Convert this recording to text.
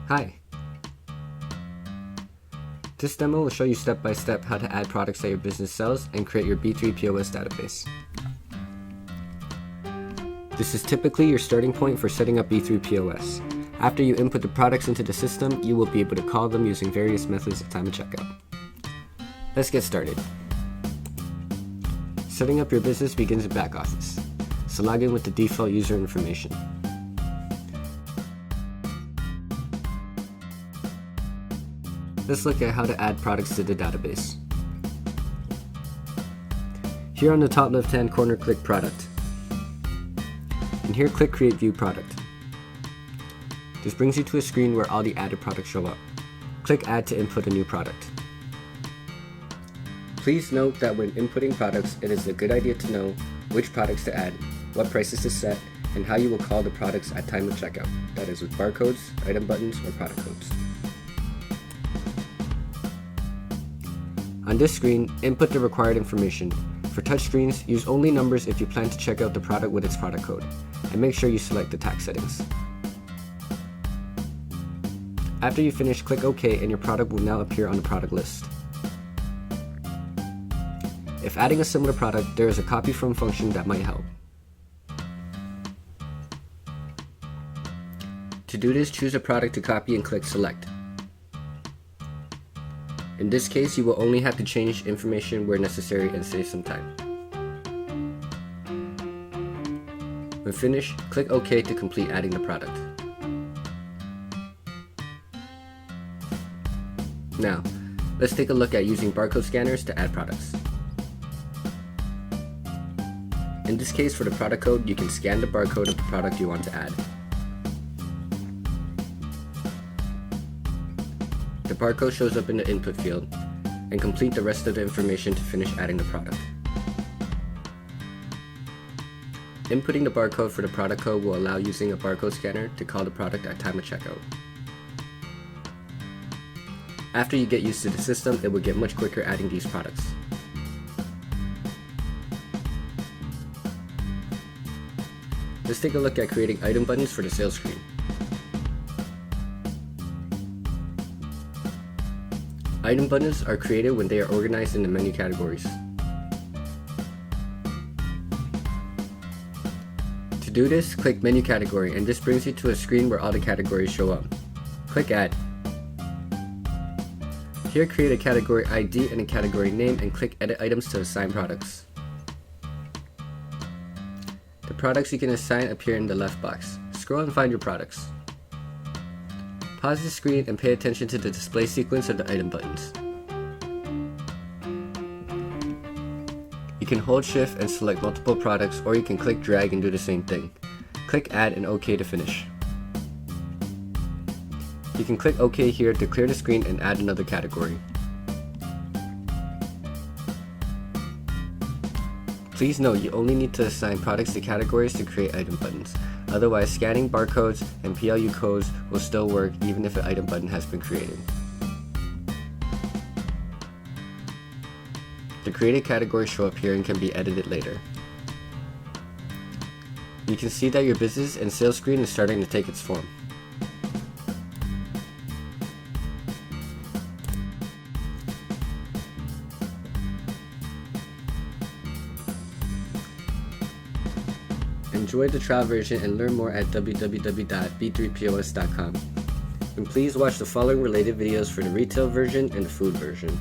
Hi! This demo will show you step by step how to add products that your business sells and create your B3 POS database. This is typically your starting point for setting up B3 POS. After you input the products into the system, you will be able to call them using various methods of time of checkout. Let's get started. Setting up your business begins in back office, so log in with the default user information. Let's look at how to add products to the database. Here on the top left-hand corner, click Product. And here click Create View Product. This brings you to a screen where all the added products show up. Click Add to input a new product. Please note that when inputting products, it is a good idea to know which products to add, what prices to set, and how you will call the products at time of checkout, that is with barcodes, item buttons, or product codes. On this screen, input the required information. For touchscreens, use only numbers if you plan to check out the product with its product code, and make sure you select the tax settings. After you finish, click OK and your product will now appear on the product list. If adding a similar product, there is a copy from function that might help. To do this, choose a product to copy and click Select. In this case, you will only have to change information where necessary and save some time. When finished, click OK to complete adding the product. Now, let's take a look at using barcode scanners to add products. In this case, for the product code, you can scan the barcode of the product you want to add. The barcode shows up in the input field, and complete the rest of the information to finish adding the product. Inputting the barcode for the product code will allow using a barcode scanner to call the product at time of checkout. After you get used to the system, it will get much quicker adding these products. Let's take a look at creating item buttons for the sales screen. Item buttons are created when they are organized in the menu categories. To do this, click Menu Category, and this brings you to a screen where all the categories show up. Click Add. Here, create a category ID and a category name and click Edit Items to assign products. The products you can assign appear in the left box. Scroll and find your products. Pause the screen and pay attention to the display sequence of the item buttons. You can hold Shift and select multiple products, or you can click Drag and do the same thing. Click Add and OK to finish. You can click OK here to clear the screen and add another category. Please note you only need to assign products to categories to create item buttons. Otherwise, scanning barcodes and PLU codes will still work even if an item button has been created. The created categories show up here and can be edited later. You can see that your business and sales screen is starting to take its form. Enjoy the trial version and learn more at www.b3pos.com. And please watch the following related videos for the retail version and the food version.